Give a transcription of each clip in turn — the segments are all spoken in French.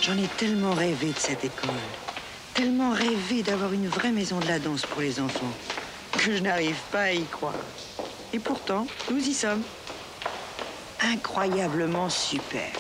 J'en ai tellement rêvé de cette école, tellement rêvé d'avoir une vraie maison de la danse pour les enfants, que je n'arrive pas à y croire. Et pourtant, nous y sommes. Incroyablement super.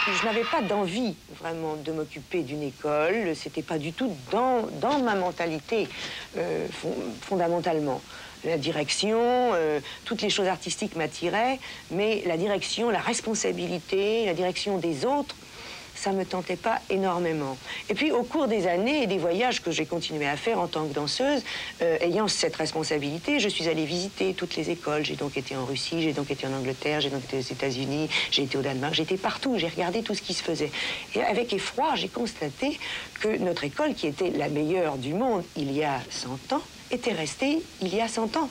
Je n'avais pas d'envie vraiment de m'occuper d'une école, c'était pas du tout dans ma mentalité fondamentalement. La direction, toutes les choses artistiques m'attiraient, mais la direction, la responsabilité, la direction des autres, ça me tentait pas énormément. Et puis au cours des années et des voyages que j'ai continué à faire en tant que danseuse, ayant cette responsabilité, je suis allée visiter toutes les écoles. J'ai donc été en Russie, j'ai donc été en Angleterre, j'ai donc été aux États-Unis, j'ai été au Danemark, j'ai été partout, j'ai regardé tout ce qui se faisait. Et avec effroi, j'ai constaté que notre école, qui était la meilleure du monde il y a 100 ans, était restée il y a 100 ans.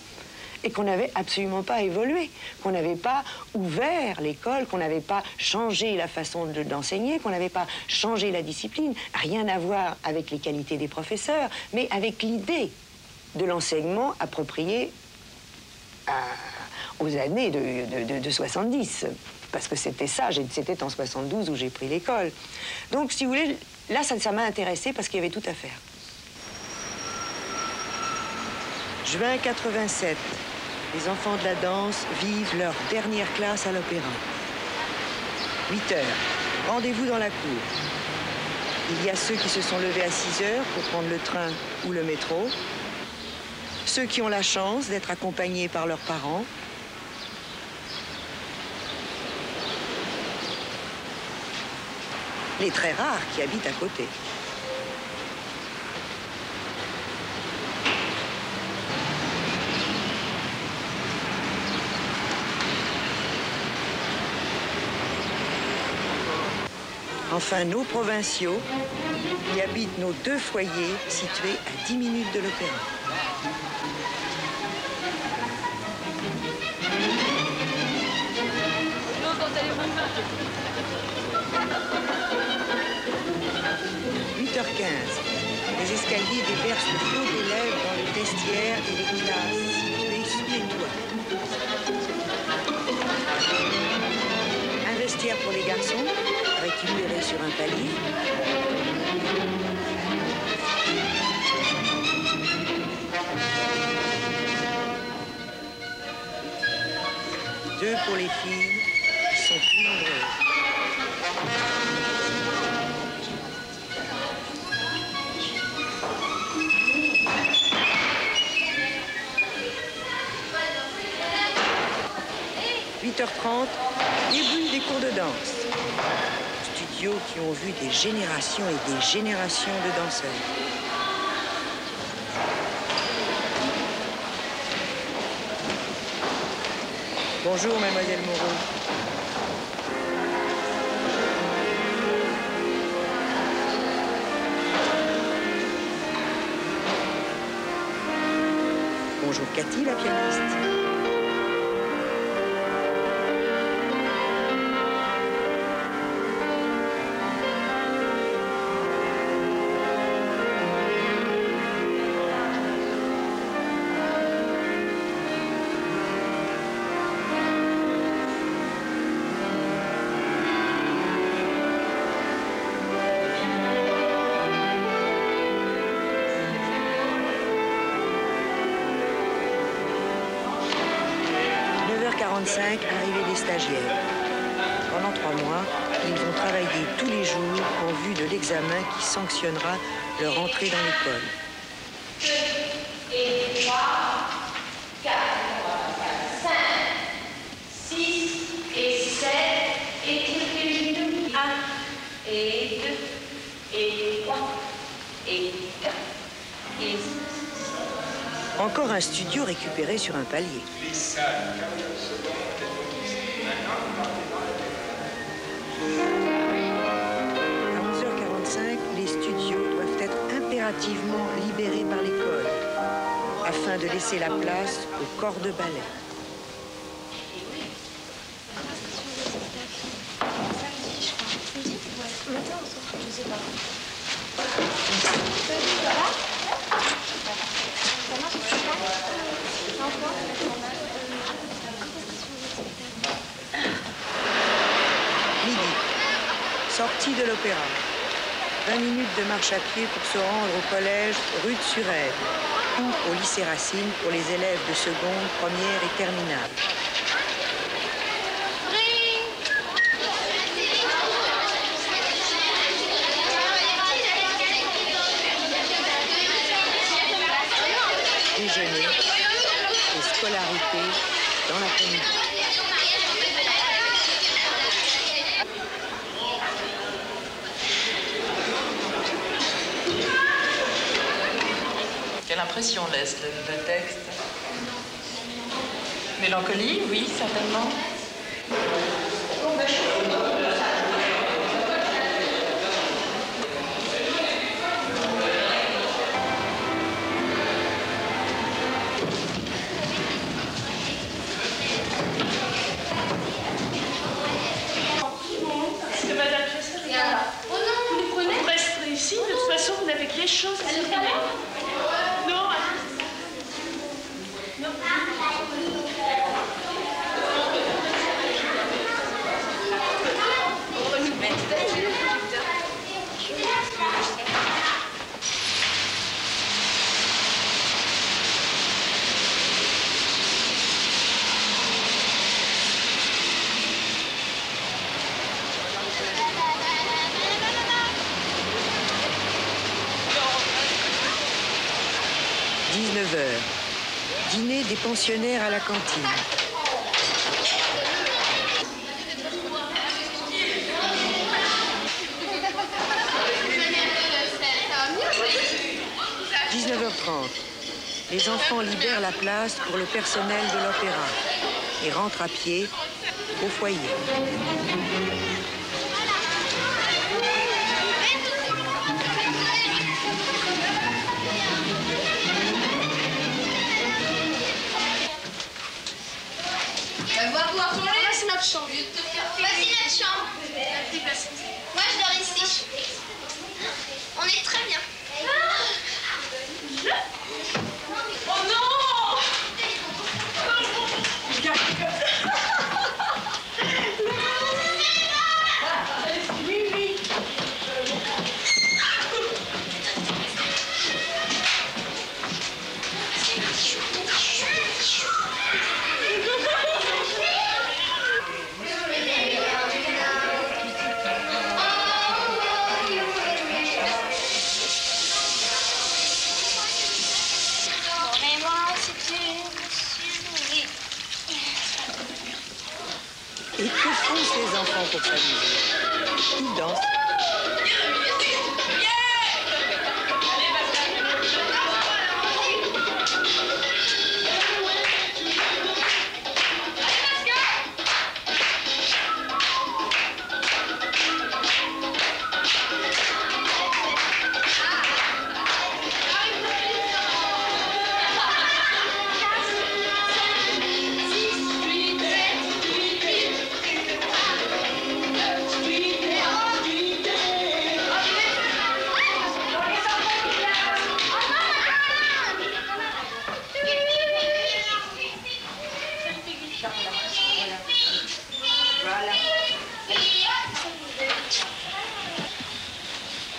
Et qu'on n'avait absolument pas évolué, qu'on n'avait pas ouvert l'école, qu'on n'avait pas changé la façon d'enseigner, qu'on n'avait pas changé la discipline. Rien à voir avec les qualités des professeurs, mais avec l'idée de l'enseignement approprié aux années de 70. Parce que c'était ça, c'était en 72 où j'ai pris l'école. Donc, si vous voulez, là, ça m'a intéressée parce qu'il y avait tout à faire. Juin 87. Les enfants de la danse vivent leur dernière classe à l'opéra. 8 heures. Rendez-vous dans la cour. Il y a ceux qui se sont levés à 6 heures pour prendre le train ou le métro. Ceux qui ont la chance d'être accompagnés par leurs parents. Les très rares qui habitent à côté. Enfin, nos provinciaux qui habitent nos 2 foyers situés à 10 minutes de l'opéra. 11h15. Les escaliers déversent le flot d'élèves dans le vestiaire et les classes situées sous les toits. Un vestiaire pour les garçons, récupéré sur un palier. Deux pour les filles, qui sont plus nombreuses. « 8h30, début des cours de danse. Studios qui ont vu des générations et des générations de danseurs. Bonjour, mademoiselle Moreau. Bonjour, Cathy, la pianiste. Arrivée des stagiaires. Pendant 3 mois, ils vont travailler tous les jours en vue de l'examen qui sanctionnera leur entrée dans l'école. 2 et 3, 4, 5, 6 et 7 et 1 et 2 et 3 et 4 et 6. Encore un studio récupéré sur un palier. Les salles, 14 secondes. À 11h45, les studios doivent être impérativement libérés par l'école afin de laisser la place au corps de ballet. Sortie de l'opéra. 20 minutes de marche à pied pour se rendre au collège rue de Surède ou au lycée Racine pour les élèves de seconde, première et terminale. Déjeuner et scolarité dans l'après-midi. Quelle impression laisse le texte? Mélancolie, oui, certainement. 19h. Dîner des pensionnaires à la cantine. « 19h30. Les enfants libèrent la place pour le personnel de l'opéra et rentrent à pied au foyer. C'est notre chambre. Voici notre chambre. Moi, je dors ici. On est très bien. Oh non! Mais moi, c'est une souris. Et que font ces enfants pour s'amuser? Ils dansent.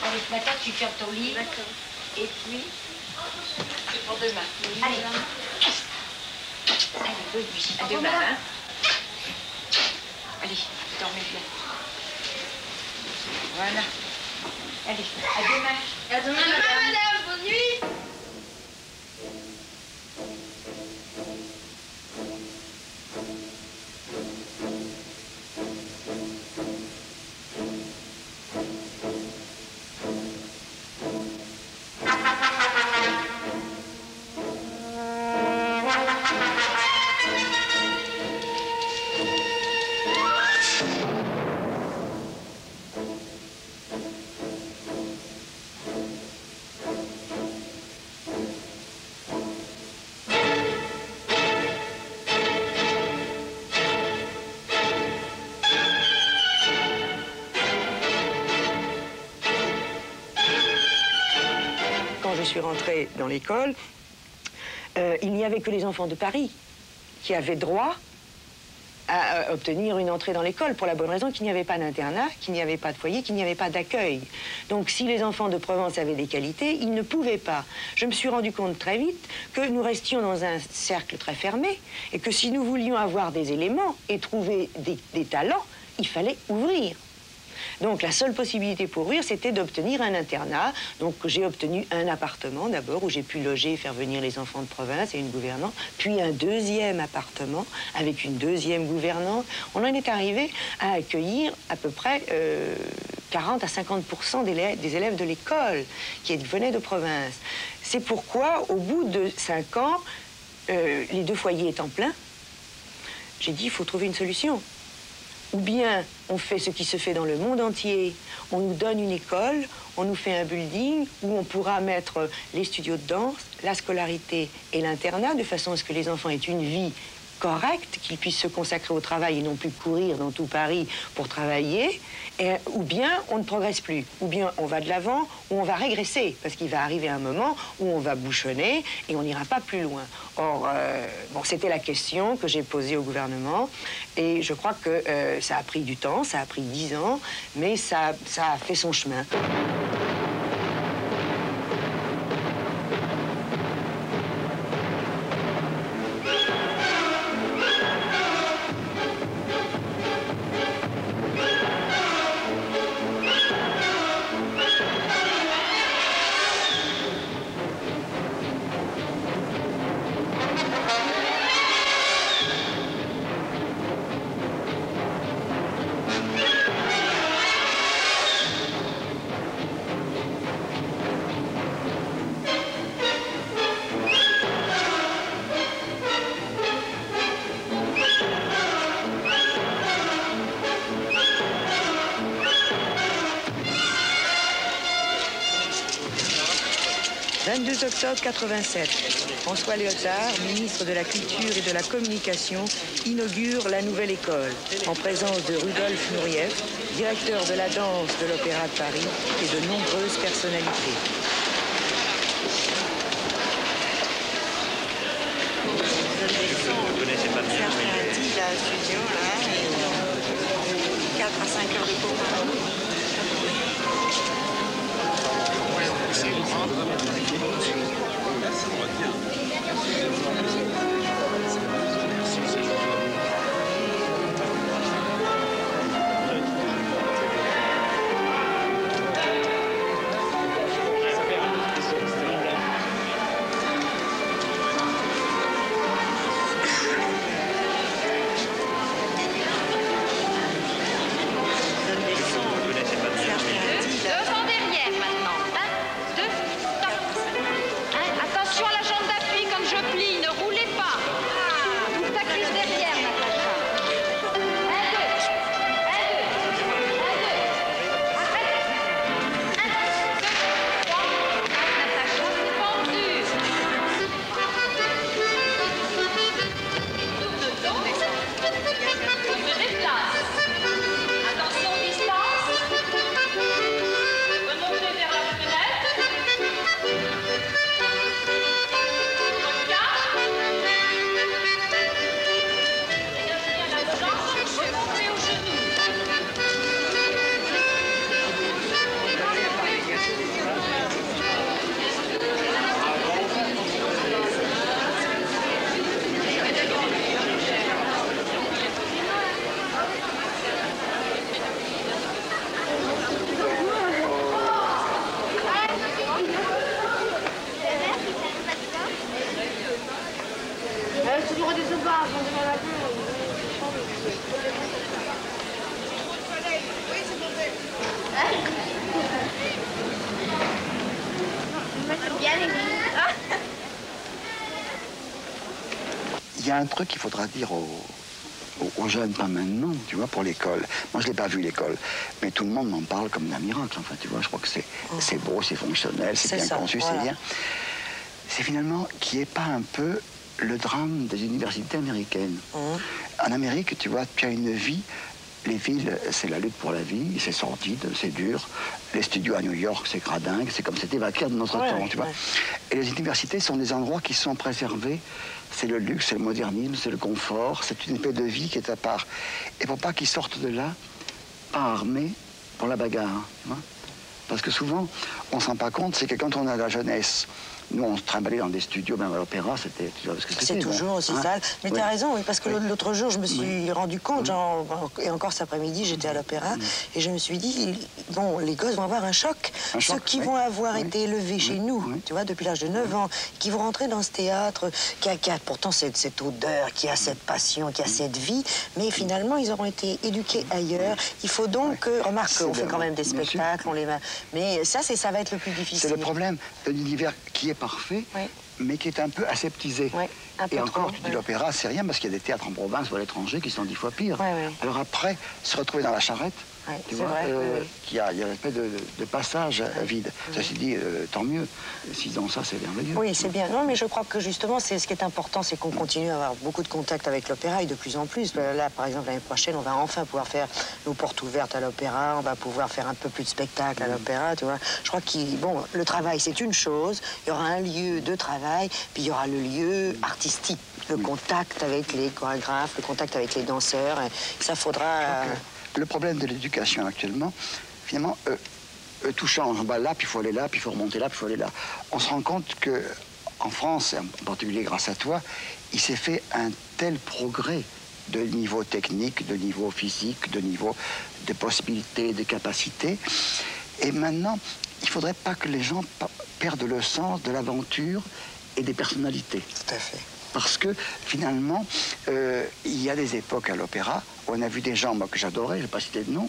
Allez, maintenant tu fermes ton livre. Et puis, c'est pour demain. Allez. Allez, oui, oui. À demain, hein. Allez, dormez bien. Voilà. Allez, à demain. À demain, madame. Bonne nuit. Quand je suis rentrée dans l'école, il n'y avait que les enfants de Paris qui avaient droit à obtenir une entrée dans l'école, pour la bonne raison qu'il n'y avait pas d'internat, qu'il n'y avait pas de foyer, qu'il n'y avait pas d'accueil. Donc si les enfants de Provence avaient des qualités, ils ne pouvaient pas. Je me suis rendu compte très vite que nous restions dans un cercle très fermé et que si nous voulions avoir des éléments et trouver des talents, il fallait ouvrir. Donc la seule possibilité pour ouvrir, c'était d'obtenir un internat. Donc j'ai obtenu un appartement d'abord où j'ai pu loger et faire venir les enfants de province et une gouvernante, puis un deuxième appartement avec une deuxième gouvernante. On en est arrivé à accueillir à peu près 40 à 50% des élèves de l'école qui venaient de province. C'est pourquoi, au bout de 5 ans, les 2 foyers étant pleins, j'ai dit il faut trouver une solution. Ou bien on fait ce qui se fait dans le monde entier, on nous donne une école, on nous fait un building où on pourra mettre les studios de danse, la scolarité et l'internat, de façon à ce que les enfants aient une vie correcte, qu'ils puissent se consacrer au travail et non plus courir dans tout Paris pour travailler, ou bien on ne progresse plus, ou bien on va de l'avant, ou on va régresser, parce qu'il va arriver un moment où on va bouchonner et on n'ira pas plus loin. Or, bon, c'était la question que j'ai posée au gouvernement, et je crois que ça a pris du temps, ça a pris 10 ans, mais ça a fait son chemin. 22 octobre 87. François Lyotard, ministre de la Culture et de la Communication, inaugure la nouvelle école, en présence de Rudolf Nureyev, directeur de la danse de l'Opéra de Paris et de nombreuses personnalités. Studio, là, 4 à 5 heures de cours par an. Il y a un truc qu'il faudra dire aux jeunes, pas maintenant, tu vois, pour l'école. Moi, je ne l'ai pas vu, l'école. Mais tout le monde m'en parle comme d'un miracle. Enfin, tu vois, je crois que c'est beau, c'est fonctionnel, c'est bien conçu, voilà. C'est bien. C'est finalement qu'il n'y ait pas un peu le drame des universités américaines. En Amérique, tu vois, tu as une vie. Les villes, c'est la lutte pour la vie, c'est sordide, c'est dur. Les studios à New York, c'est gradingue, c'est comme c'était vacaire de notre temps, tu vois. Et les universités sont des endroits qui sont préservés. C'est le luxe, c'est le modernisme, c'est le confort, c'est une épée de vie qui est à part. Et pour pas qu'ils sortent de là, pas armés pour la bagarre, tu vois. Parce que souvent, on ne se rend pas compte, c'est que quand on a la jeunesse, nous, on se trimballait dans des studios, même à l'opéra, c'était... C'est toujours aussi sale. Mais tu as raison, oui, parce que l'autre jour, je me suis rendu compte, genre, et encore cet après-midi, j'étais à l'opéra, et je me suis dit, bon, les gosses vont avoir un choc. Ceux qui vont avoir été élevés chez nous, tu vois, depuis l'âge de 9 ans, qui vont rentrer dans ce théâtre, qui a pourtant cette odeur, qui a cette passion, qui a cette vie, mais finalement, ils auront été éduqués ailleurs. Il faut donc, remarque, on fait quand même des spectacles, on les va... Mais ça va être le plus difficile. C'est le problème d'un univers qui est parfait, mais qui est un peu aseptisé. Et encore, tu dis l'opéra, c'est rien, parce qu'il y a des théâtres en province ou à l'étranger qui sont 10 fois pires. Alors après, se retrouver dans la charrette, tu vois, il y a une espèce de passage vide. Ceci dit, tant mieux. S'ils ont ça, c'est merveilleux. Oui, c'est bien. Non, mais je crois que justement, ce qui est important, c'est qu'on continue à avoir beaucoup de contacts avec l'opéra et de plus en plus. Là, par exemple, l'année prochaine, on va enfin pouvoir faire nos portes ouvertes à l'opéra, on va pouvoir faire un peu plus de spectacles à l'opéra, tu vois. Je crois que, bon, le travail, c'est une chose, il y aura un lieu de travail, puis il y aura le lieu artistique, le contact avec les chorégraphes, le contact avec les danseurs, et ça faudra... Le problème de l'éducation actuellement, finalement, tout change. Bah, là, puis il faut aller là, puis il faut remonter là, puis il faut aller là. On se rend compte qu'en France, et en particulier grâce à toi, il s'est fait un tel progrès de niveau technique, de niveau physique, de niveau de possibilités, de capacités. Et maintenant, il ne faudrait pas que les gens perdent le sens de l'aventure et des personnalités. Tout à fait. Parce que, finalement, il y a des époques à l'opéra où on a vu des gens, moi, que j'adorais, je ne vais pas citer de nom,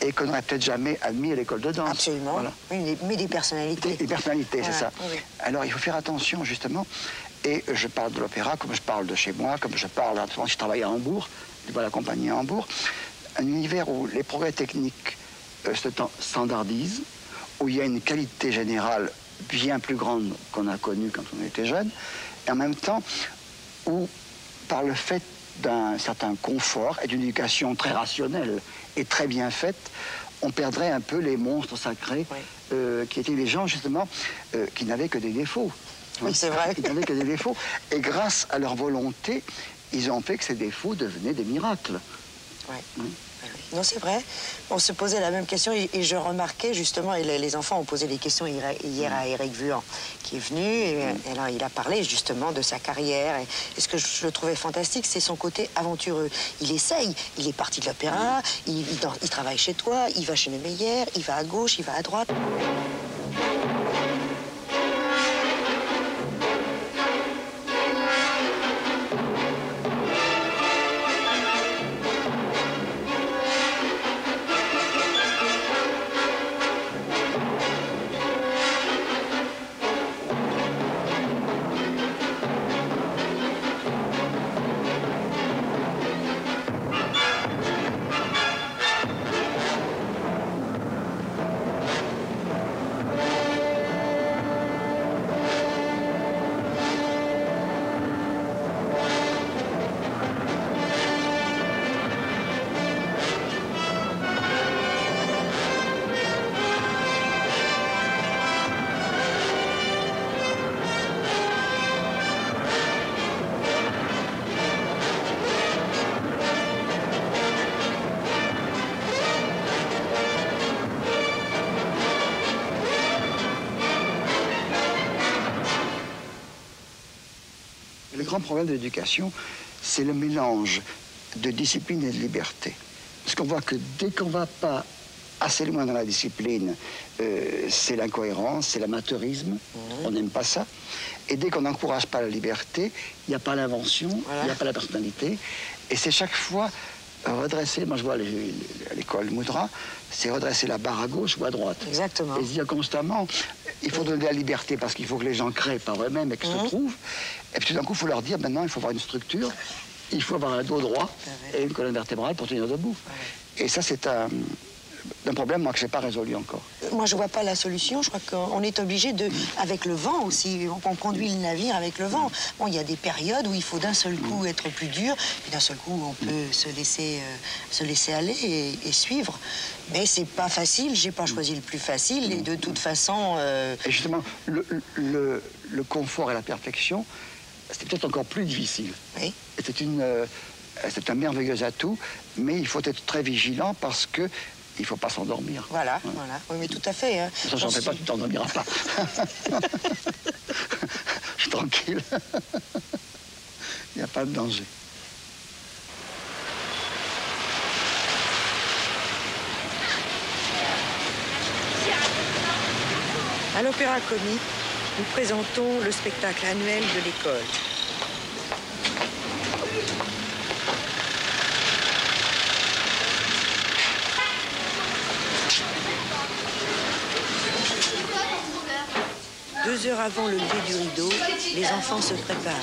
et qu'on n'aurait peut-être jamais admis à l'école de danse. Absolument. Voilà. Oui, mais des personnalités. Des personnalités, voilà, c'est ça. Oui. Alors, il faut faire attention, justement. Et je parle de l'opéra comme je parle de chez moi, comme je parle... Je travaille à Hambourg, je vois la compagnie à Hambourg. Un univers où les progrès techniques se standardisent, où il y a une qualité générale bien plus grande qu'on a connue quand on était jeune, et en même temps où, par le fait d'un certain confort et d'une éducation très rationnelle et très bien faite, on perdrait un peu les monstres sacrés qui étaient les gens, justement, qui n'avaient que des défauts. Oui, c'est vrai. Qui n'avaient que des défauts. Et grâce à leur volonté, ils ont fait que ces défauts devenaient des miracles. Ouais. Non, c'est vrai. On se posait la même question et je remarquais justement, et les enfants ont posé des questions hier à Éric Vuan, qui est venu, et alors il a parlé justement de sa carrière. Et ce que je trouvais fantastique, c'est son côté aventureux. Il essaye, il est parti de l'opéra, il travaille chez toi, il va chez Meyer, il va à gauche, il va à droite. Le grand problème de l'éducation, c'est le mélange de discipline et de liberté. Parce qu'on voit que dès qu'on ne va pas assez loin dans la discipline, c'est l'incohérence, c'est l'amateurisme, on n'aime pas ça. Et dès qu'on n'encourage pas la liberté, il n'y a pas l'invention, il n'y a pas la personnalité. Et c'est chaque fois redresser, moi je vois à l'école Moudra, c'est redresser la barre à gauche ou à droite. Exactement. Et se dire constamment, il faut donner la liberté parce qu'il faut que les gens créent par eux-mêmes et qu'ils se trouvent. Et puis tout d'un coup, il faut leur dire, maintenant, il faut avoir une structure, il faut avoir un dos droit et une colonne vertébrale pour tenir debout. Et ça, c'est un problème, moi, que je n'ai pas résolu encore. Moi, je ne vois pas la solution. Je crois qu'on est obligé de... Avec le vent aussi, on conduit le navire avec le vent. Bon, il y a des périodes où il faut d'un seul coup être plus dur, et d'un seul coup, on peut se laisser aller et suivre. Mais c'est pas facile, j'ai pas choisi le plus facile, et de toute façon... Et justement, le confort et la perfection, c'était peut-être encore plus difficile. Oui. C'est un merveilleux atout, mais il faut être très vigilant parce que il ne faut pas s'endormir. Voilà, voilà. Oui, mais tout à fait. Hein. Ça, j'en fais pas, tu t'endormiras pas. Je suis tranquille. Il n'y a pas de danger. À l'Opéra Comique, nous présentons le spectacle annuel de l'école. Deux heures avant le lever du rideau, les enfants se préparent.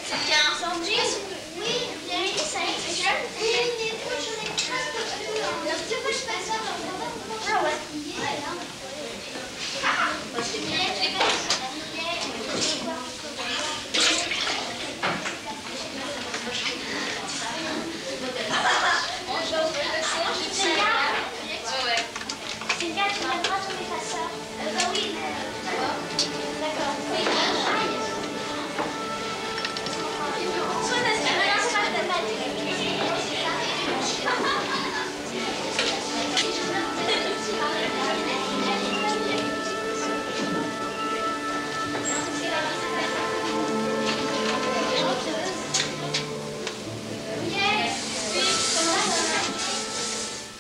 Il y a un sandwich? Oui, ça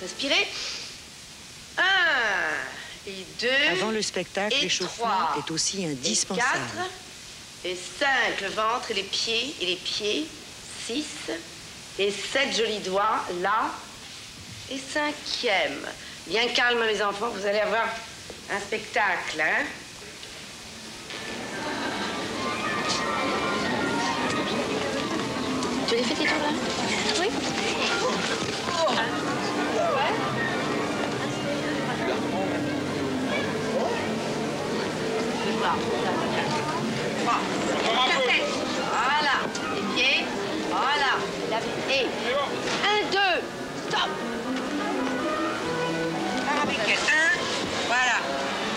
Respirez. 1 et 2. Avant le spectacle, et l'échauffement 3, est aussi et indispensable. 4, et 5, le ventre et les pieds. 6, et 7 jolis doigts, là. Et 5e. Bien calme, mes enfants, vous allez avoir un spectacle, hein. les fais tes tours là? Oui. La tête. Voilà. Les pieds. Voilà. Et 1, 2, stop. Pars avec elle. 1, voilà.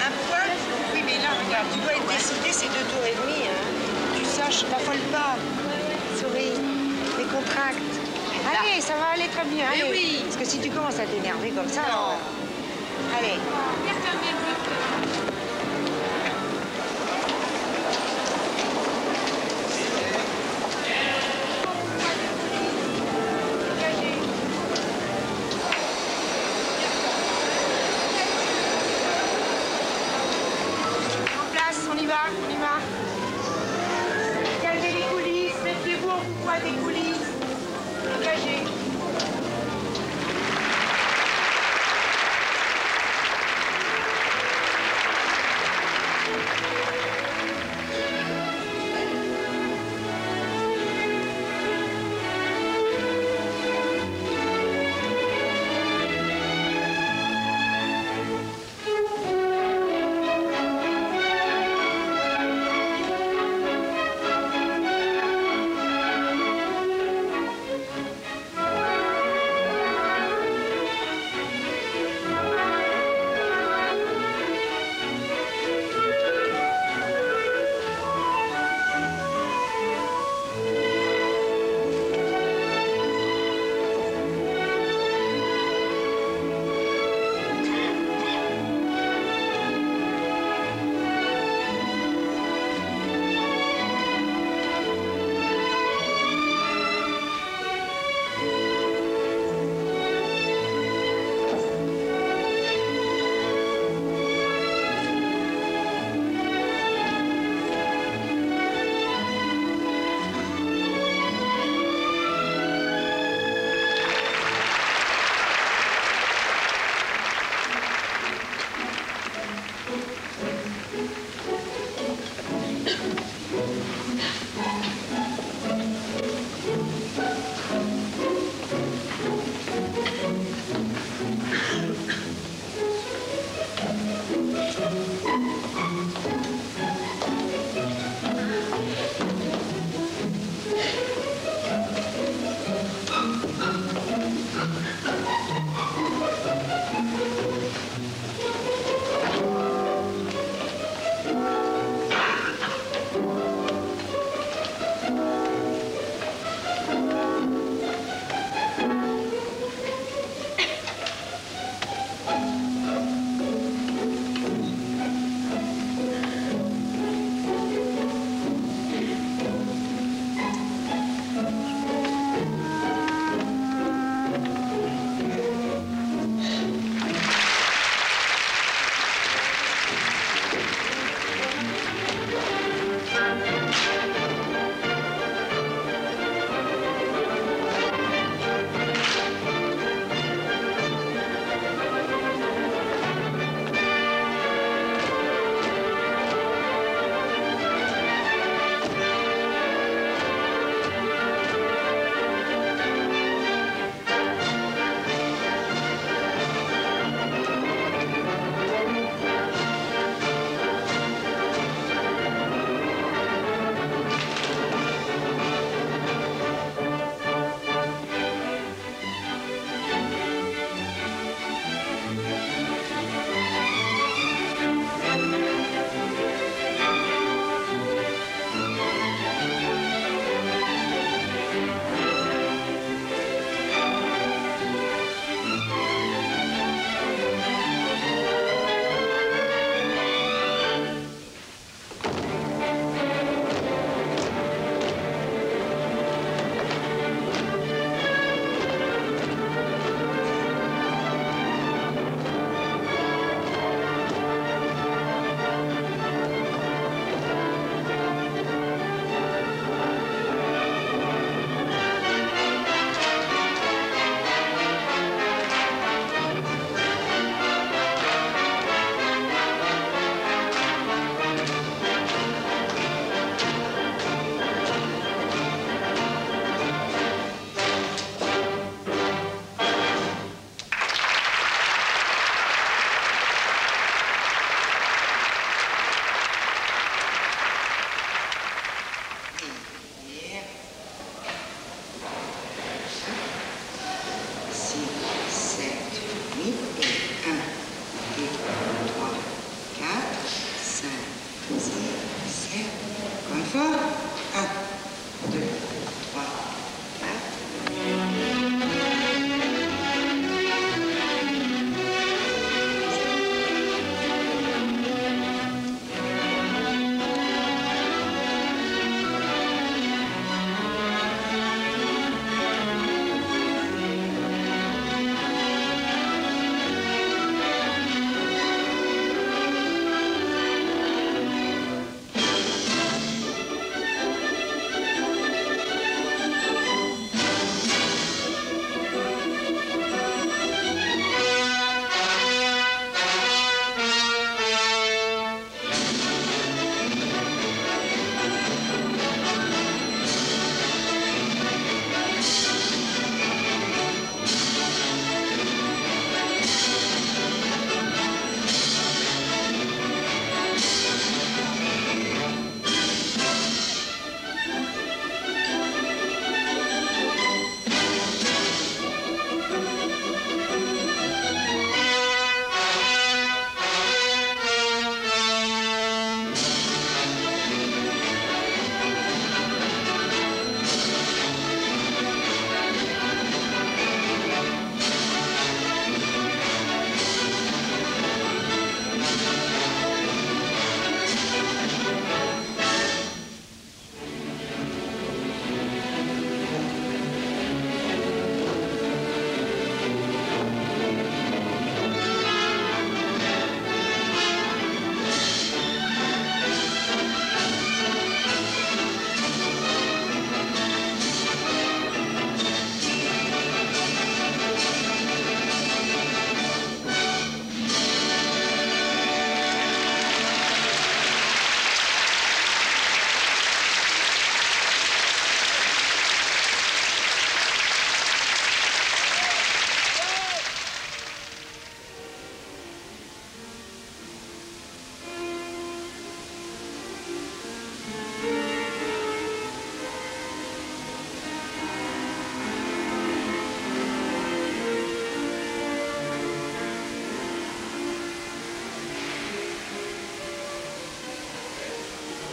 Un poil. Oui, mais là, regarde, tu dois être décidé, c'est 2 tours et demi. Hein. Tu saches, n'affole pas. Souris. Les contractes. Allez, ça va aller très bien. Allez. Oui. Parce que si tu commences à t'énerver comme ça... Allez. En place, on y va. Calmez les coulisses, mettez-vous en poids des coulisses. Dégagez.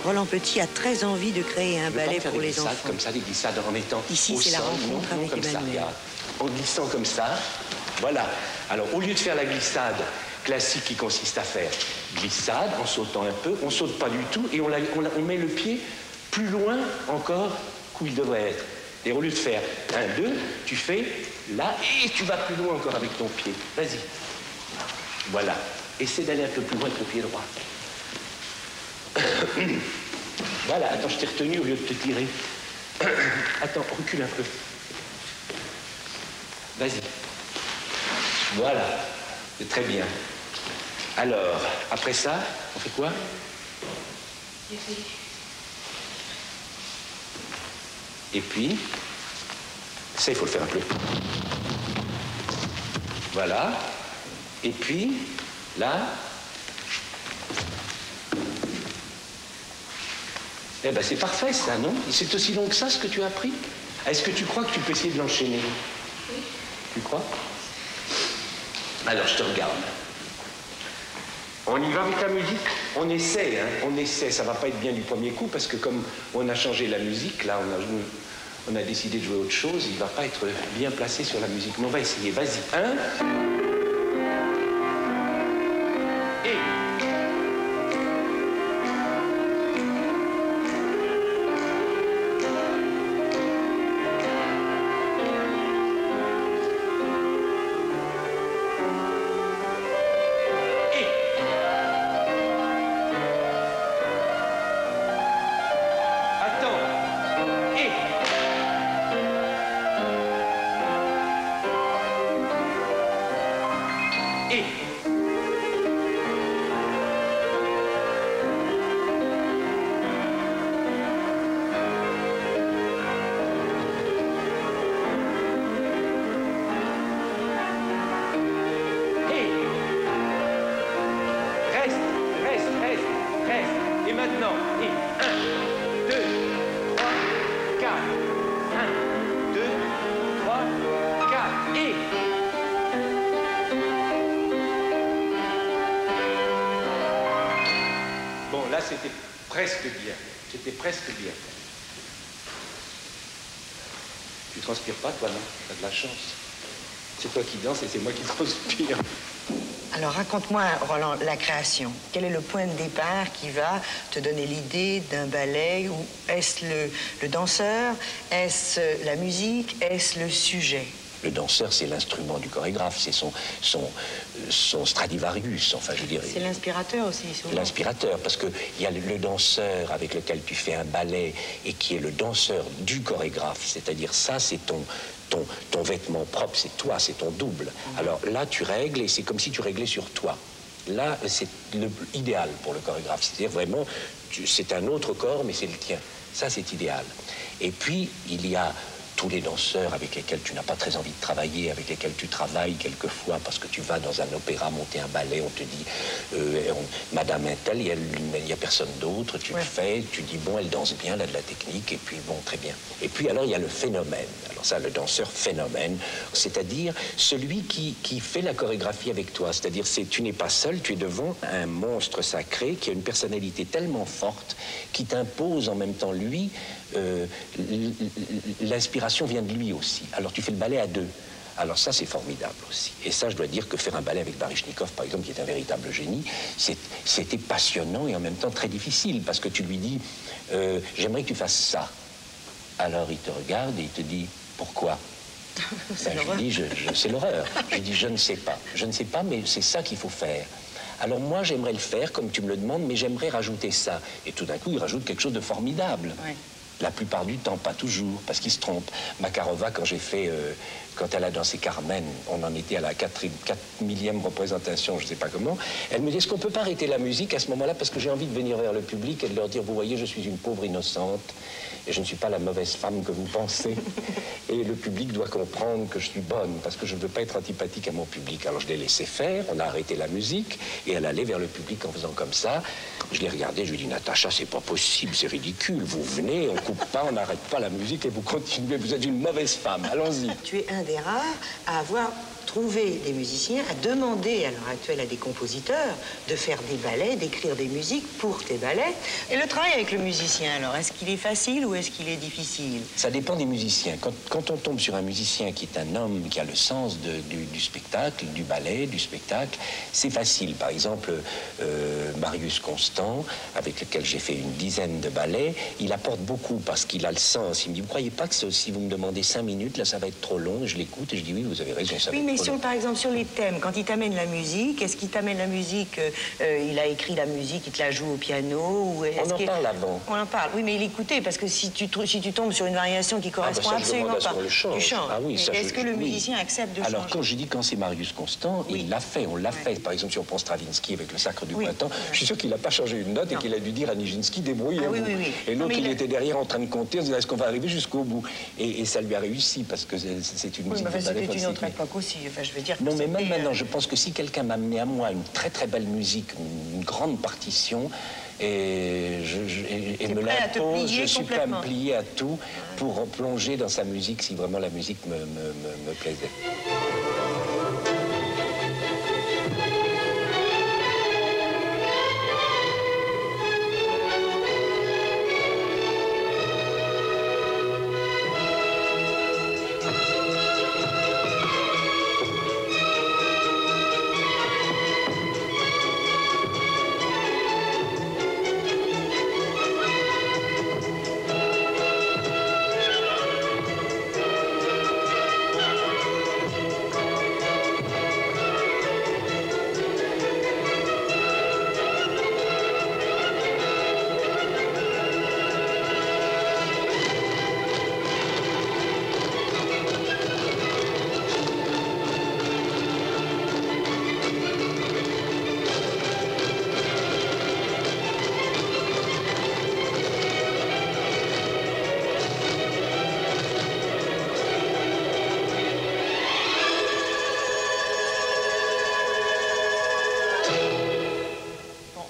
Roland Petit a très envie de créer un ballet pour les enfants. Comme ça, des glissades en étant Ici, c'est la rencontre avec Emmanuel. En glissant comme ça, voilà. Alors, au lieu de faire la glissade classique qui consiste à faire glissade en sautant un peu, on saute pas du tout et on met le pied plus loin encore qu'où il devrait être. Et au lieu de faire 1, 2, tu fais là et tu vas plus loin encore avec ton pied. Vas-y. Voilà. Essaie d'aller un peu plus loin avec le pied droit. Voilà. Attends, je t'ai retenu au lieu de te tirer. Attends, recule un peu. Vas-y. Voilà. C'est très bien. Alors, après ça, on fait quoi? Et puis, ça, il faut le faire un peu. Voilà. Et puis, là. Eh ben, c'est parfait, ça, non? C'est aussi long que ça, ce que tu as appris? Est-ce que tu crois que tu peux essayer de l'enchaîner? Oui. Tu crois? Alors, je te regarde. On y va avec la musique? On essaie, hein? On essaie. Ça va pas être bien du premier coup, parce que comme on a changé la musique, là, on a décidé de jouer autre chose, il va pas être bien placé sur la musique. Mais on va essayer. Vas-y. 1. Et... C'était presque bien. C'était presque bien. Tu transpires pas, toi, non? T'as de la chance. C'est toi qui danses et c'est moi qui transpire. Alors, raconte-moi, Roland, la création. Quel est le point de départ qui va te donner l'idée d'un ballet? Ou est-ce le danseur? Est-ce la musique? Est-ce le sujet? Le danseur, c'est l'instrument du chorégraphe, c'est son Stradivarius, enfin, je dirais. C'est l'inspirateur aussi, souvent. L'inspirateur, parce qu'il y a le danseur avec lequel tu fais un ballet et qui est le danseur du chorégraphe, c'est-à-dire ça, c'est ton vêtement propre, c'est toi, c'est ton double. Alors là, tu règles et c'est comme si tu réglais sur toi. Là, c'est idéal pour le chorégraphe, c'est-à-dire vraiment, c'est un autre corps, mais c'est le tien. Ça, c'est idéal. Et puis, il y a tous les danseurs avec lesquels tu n'as pas très envie de travailler, avec lesquels tu travailles quelquefois parce que tu vas dans un opéra monter un ballet, on te dit Madame Intel, il n'y a personne d'autre, tu le fais, tu dis bon, elle danse bien, elle a de la technique, et puis bon, très bien. Et puis alors il y a le phénomène. Alors ça, le danseur phénomène, c'est-à-dire celui qui fait la chorégraphie avec toi, c'est-à-dire tu n'es pas seul, tu es devant un monstre sacré qui a une personnalité tellement forte qui t'impose en même temps lui. L'inspiration vient de lui aussi. Alors tu fais le ballet à deux. Alors ça, c'est formidable aussi. Et ça, je dois dire que faire un ballet avec Baryshnikov, par exemple, qui est un véritable génie, c'était passionnant et en même temps très difficile, parce que tu lui dis j'aimerais que tu fasses ça. Alors il te regarde et il te dit pourquoi? Je lui dis c'est l'horreur. Je lui dis je ne sais pas. Je ne sais pas, mais c'est ça qu'il faut faire. Alors moi, j'aimerais le faire comme tu me le demandes, mais j'aimerais rajouter ça. Et tout d'un coup, il rajoute quelque chose de formidable. Ouais. La plupart du temps, pas toujours, parce qu'il se trompe. Makarova, quand elle a dansé Carmen, on en était à la 4 millième représentation, je ne sais pas comment, elle me dit, est-ce qu'on ne peut pas arrêter la musique à ce moment-là, parce que j'ai envie de venir vers le public et de leur dire, vous voyez, je suis une pauvre innocente, et je ne suis pas la mauvaise femme que vous pensez. Et le public doit comprendre que je suis bonne, parce que je ne veux pas être antipathique à mon public. Alors je l'ai laissé faire, on a arrêté la musique, et elle allait vers le public en faisant comme ça. Je l'ai regardé, je lui ai dit, Natacha, c'est pas possible, c'est ridicule, vous venez, on coupe pas, on n'arrête pas la musique et vous continuez, vous êtes une mauvaise femme, allons-y. Tu es un des rares à avoir trouver des musiciens, à demander à l'heure actuelle à des compositeurs de faire des ballets, d'écrire des musiques pour tes ballets. Et le travail avec le musicien, alors, est-ce qu'il est facile ou est-ce qu'il est difficile? Ça dépend des musiciens. Quand on tombe sur un musicien qui est un homme qui a le sens du spectacle, du ballet, du spectacle, c'est facile. Par exemple, Marius Constant, avec lequel j'ai fait une dizaine de ballets, il apporte beaucoup parce qu'il a le sens. Il me dit, vous ne croyez pas que si vous me demandez 5 minutes, là, ça va être trop long? Et je l'écoute et je dis, oui, vous avez raison, ça va être trop long. Par exemple, sur les thèmes, quand il t'amène la musique, est-ce qu'il t'amène la musique, il a écrit la musique, il te la joue au piano ou on en parle avant. On en parle, oui, mais il écoutait, parce que si tu tombes sur une variation qui correspond absolument pas, tu changes. Ah oui, est-ce que le musicien accepte de changer? Alors, quand je dis quand c'est Marius Constant, il l'a fait, on l'a fait. Par exemple, si on prend Stravinsky avec le Sacre du Printemps, je suis sûr qu'il n'a pas changé une note et qu'il a dû dire à Nijinsky, débrouillez-vous. Et l'autre, il était derrière en train de compter, en disant, est-ce qu'on va arriver jusqu'au bout? Et ça lui a réussi, parce que c'est une musique de ballet. C'était une autre époque aussi, enfin, je veux dire... Non, mais même maintenant, je pense que si quelqu'un m'a amené à moi une très très belle musique, une grande partition, et me l'impose, je suis prêt à me plier à tout pour plonger dans sa musique si vraiment la musique me plaisait.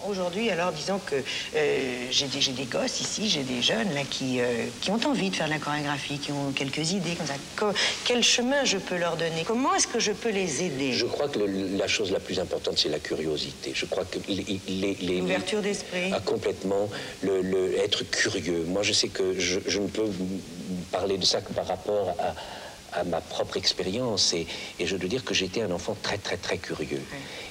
Aujourd'hui, alors, disons que j'ai des gosses ici, j'ai des jeunes là qui ont envie de faire de la chorégraphie, qui ont quelques idées comme ça. Quel chemin je peux leur donner? Comment est-ce que je peux les aider? Je crois que la chose la plus importante, c'est la curiosité. Je crois que l'ouverture d'esprit. Complètement, être curieux. Moi, je sais que je ne peux parler de ça que par rapport à ma propre expérience et je dois dire que j'étais un enfant très très très curieux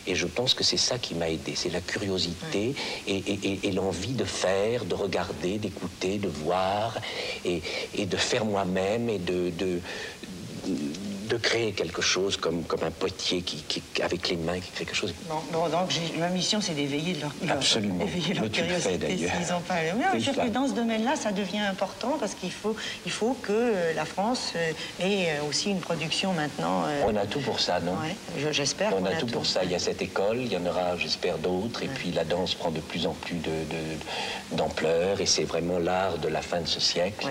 et je pense que c'est ça qui m'a aidé, c'est la curiosité et l'envie de faire, de regarder, d'écouter, de voir et de faire moi-même et de créer quelque chose comme un potier qui avec les mains qui crée quelque chose. Bon, donc ma mission c'est d'éveiller leur Absolument. Éveiller leur curiosité s'ils ont pas. Mais je trouve que dans ce domaine-là, ça devient important parce qu'il faut que la France ait aussi une production maintenant. On a tout pour ça, non? Ouais, j'espère. On a tout pour ça. Il y a cette école, il y en aura, j'espère, d'autres. Et puis la danse prend de plus en plus d'ampleur et c'est vraiment l'art de la fin de ce siècle,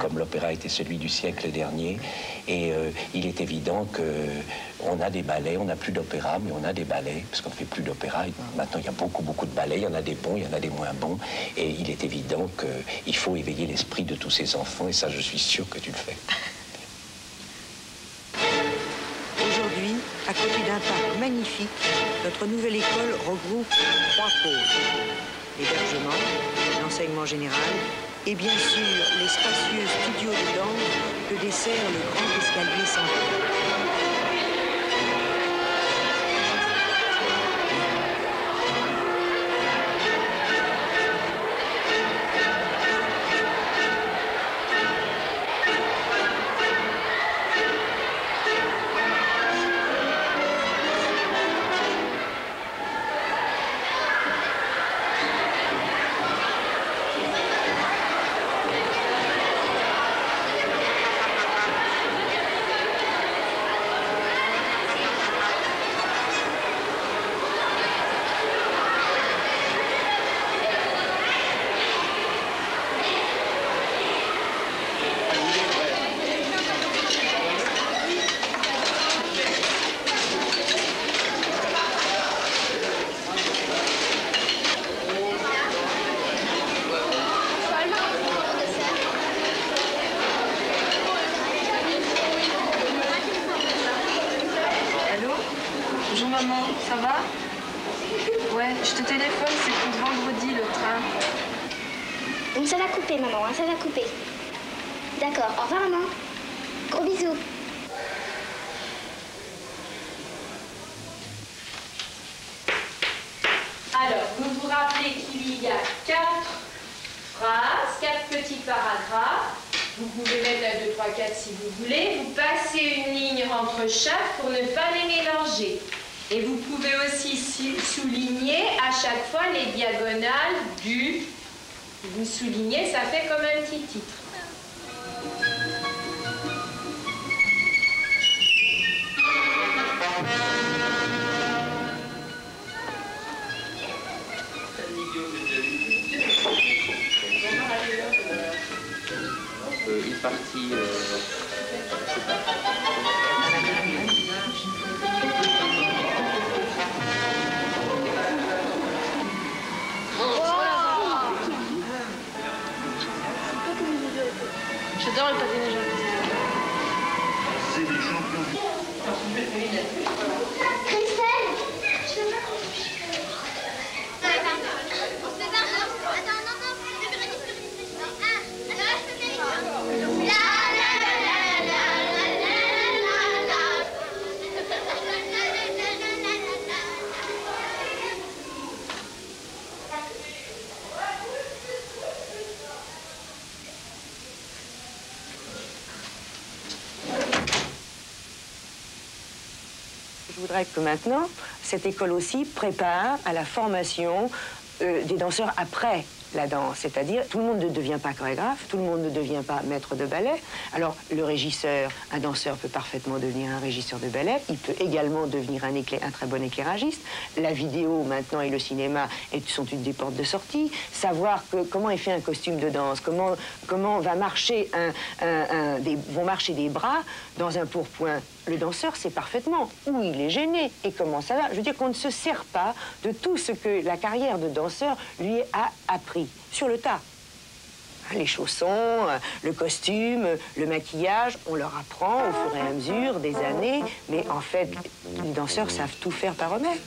comme l'opéra était celui du siècle dernier. Et il est évident qu'on a des ballets, on n'a plus d'opéra, mais on a des ballets, parce qu'on ne fait plus d'opéra. Maintenant, il y a beaucoup, beaucoup de ballets, il y en a des bons, il y en a des moins bons. Et il est évident qu'il faut éveiller l'esprit de tous ces enfants, et ça, je suis sûr que tu le fais. Aujourd'hui, à côté d'un parc magnifique, notre nouvelle école regroupe 3 pôles. L'hébergement, l'enseignement général, et bien sûr les spacieux studios de danse que dessert le grand escalier central. téléphone, c'est pour vendredi le train. Donc ça va couper, maman, hein, ça va couper. D'accord, au revoir, maman. Gros bisous. Alors, vous vous rappelez qu'il y a 4 phrases, 4 petits paragraphes. Vous pouvez mettre la 2, 3, 4 si vous voulez. Vous passez une ligne entre chaque pour ne pas les mélanger. Et vous pouvez aussi souligner à chaque fois les diagonales du... Vous soulignez, ça fait comme un petit titre. Une partie... J'adore le patinage. C'est des champions. Christelle! Je voudrais que maintenant, cette école aussi prépare à la formation des danseurs après la danse. C'est-à-dire, tout le monde ne devient pas chorégraphe, tout le monde ne devient pas maître de ballet. Alors, le régisseur, un danseur peut parfaitement devenir un régisseur de ballet. Il peut également devenir un très bon éclairagiste. La vidéo, maintenant, et le cinéma sont une des portes de sortie. Savoir comment est fait un costume de danse, comment va marcher vont marcher des bras dans un pourpoint. Le danseur sait parfaitement où il est gêné et comment ça va. Je veux dire qu'on ne se sert pas de tout ce que la carrière de danseur lui a appris sur le tas. Les chaussons, le costume, le maquillage, on leur apprend au fur et à mesure des années, mais en fait, les danseurs savent tout faire par eux-mêmes.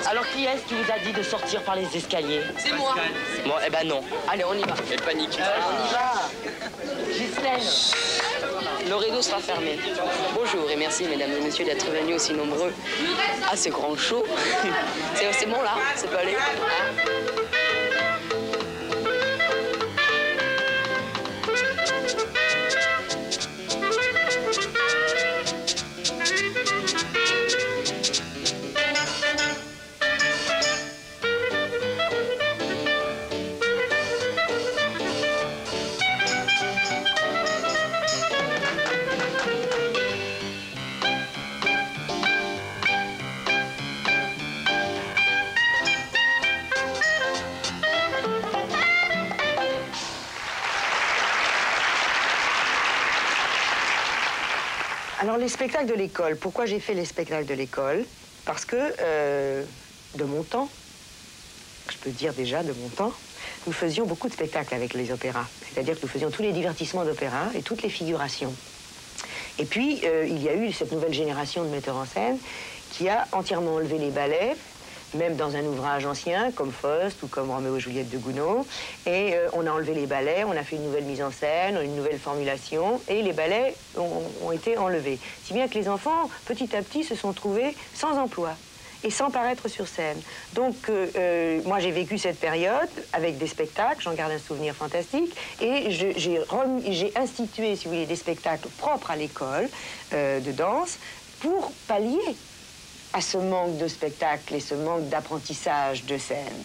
Alors qui est-ce qui vous a dit de sortir par les escaliers? C'est moi. Bon, eh ben non. Allez, on y va. Elle panique. On y va. Ghislaine. Le rideau sera fermé. Bonjour et merci mesdames et messieurs d'être venus aussi nombreux à ce grand show. C'est bon là? Ça peut aller? Alors, les spectacles de l'école. Pourquoi j'ai fait les spectacles de l'école? Parce que, de mon temps, je peux dire déjà de mon temps, nous faisions beaucoup de spectacles avec les opéras. C'est-à-dire que nous faisions tous les divertissements d'opéra et toutes les figurations. Et puis, il y a eu cette nouvelle génération de metteurs en scène qui a entièrement enlevé les ballets, même dans un ouvrage ancien, comme Faust ou comme Roméo et Juliette de Gounod. Et on a enlevé les ballets, on a fait une nouvelle mise en scène, une nouvelle formulation, et les ballets ont été enlevés. Si bien que les enfants, petit à petit, se sont trouvés sans emploi et sans paraître sur scène. Donc, moi, j'ai vécu cette période avec des spectacles, j'en garde un souvenir fantastique, et j'ai institué, si vous voulez, des spectacles propres à l'école de danse pour pallier à ce manque de spectacle et ce manque d'apprentissage de scène.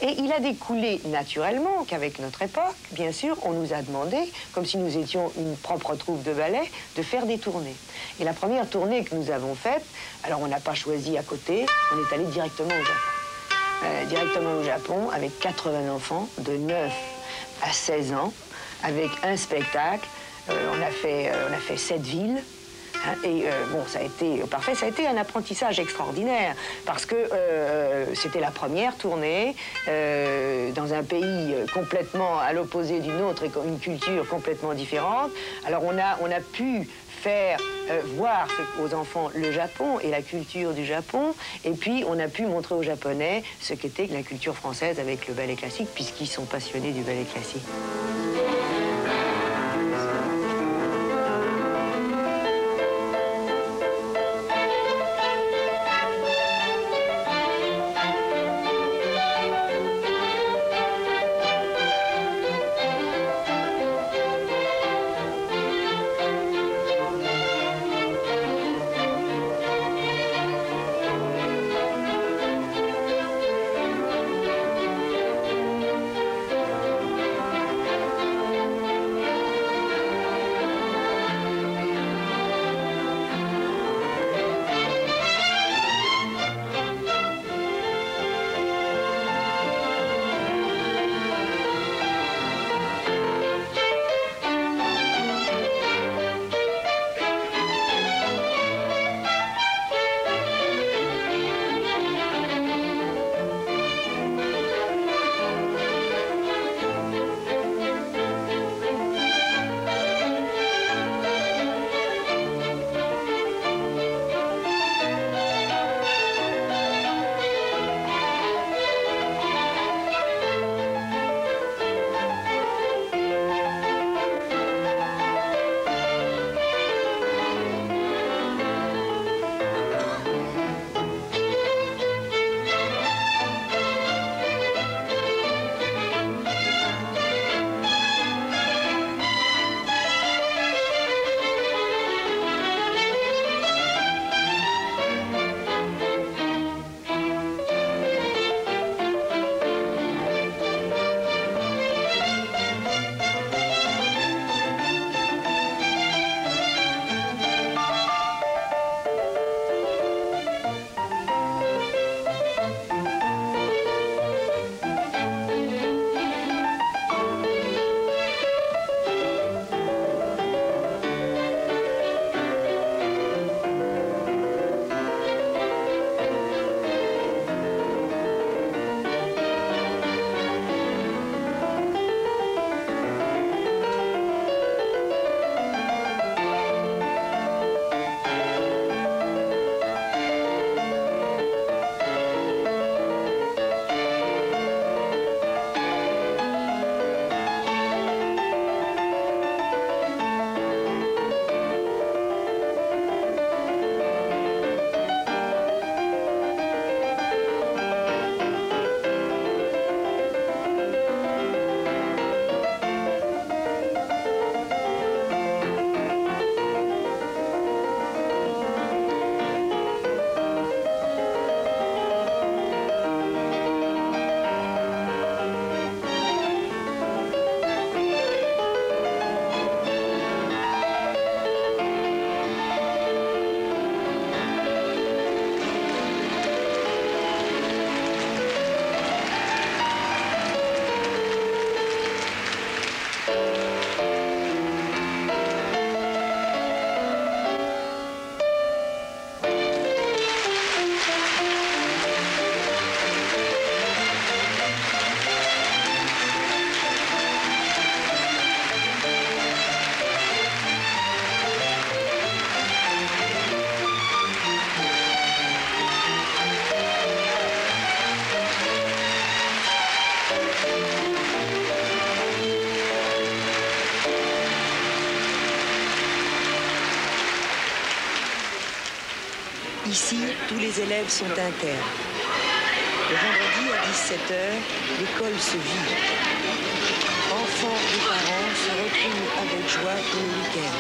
Et il a découlé naturellement qu'avec notre époque, bien sûr, on nous a demandé, comme si nous étions une propre troupe de ballet, de faire des tournées. Et la première tournée que nous avons faite, alors on n'a pas choisi à côté, on est allé directement au Japon. Directement au Japon, avec 80 enfants de 9 à 16 ans, avec un spectacle. On a fait 7 villes. Et bon, ça a été parfait, ça a été un apprentissage extraordinaire parce que c'était la première tournée dans un pays complètement à l'opposé d'une autre et une culture complètement différente. Alors on a pu faire voir aux enfants le Japon et la culture du Japon, et puis on a pu montrer aux Japonais ce qu'était la culture française avec le ballet classique, puisqu'ils sont passionnés du ballet classique. Ici, tous les élèves sont internes. Le vendredi à 17h, l'école se vide. Enfants et parents se retrouvent avec joie pour le week-end.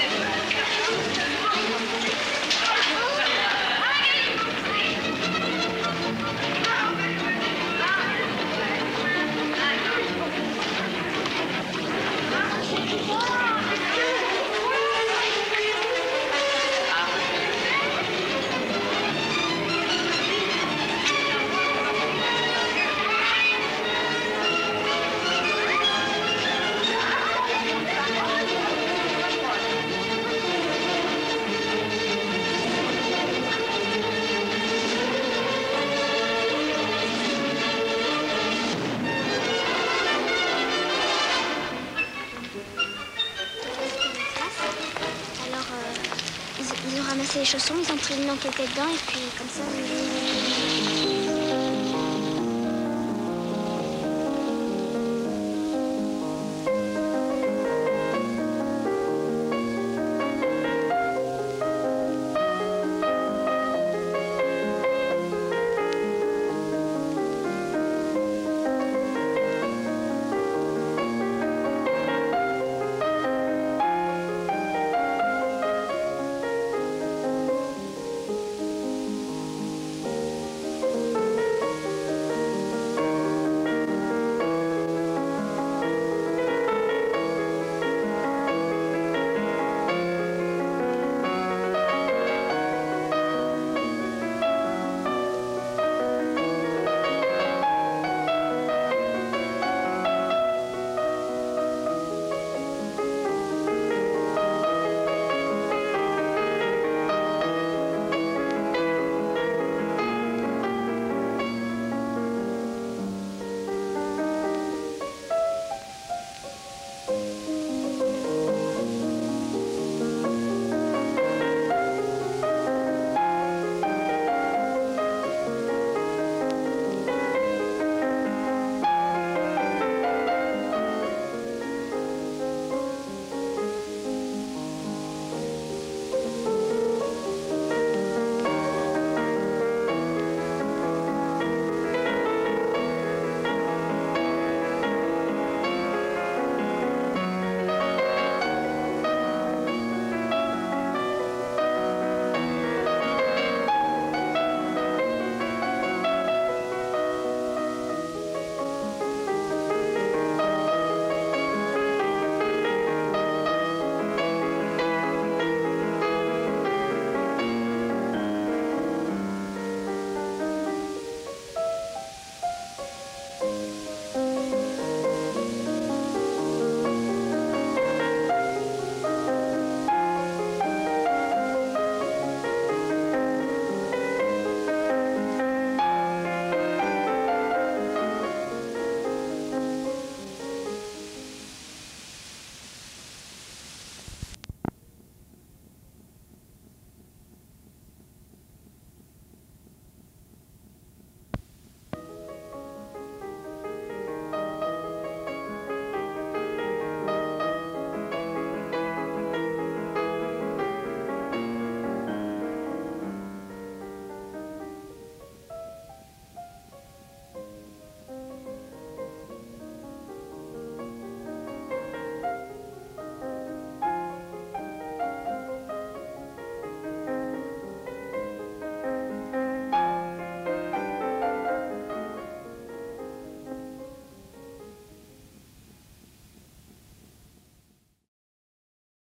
des chaussons, ils ont pris une enquête dedans et puis comme ça...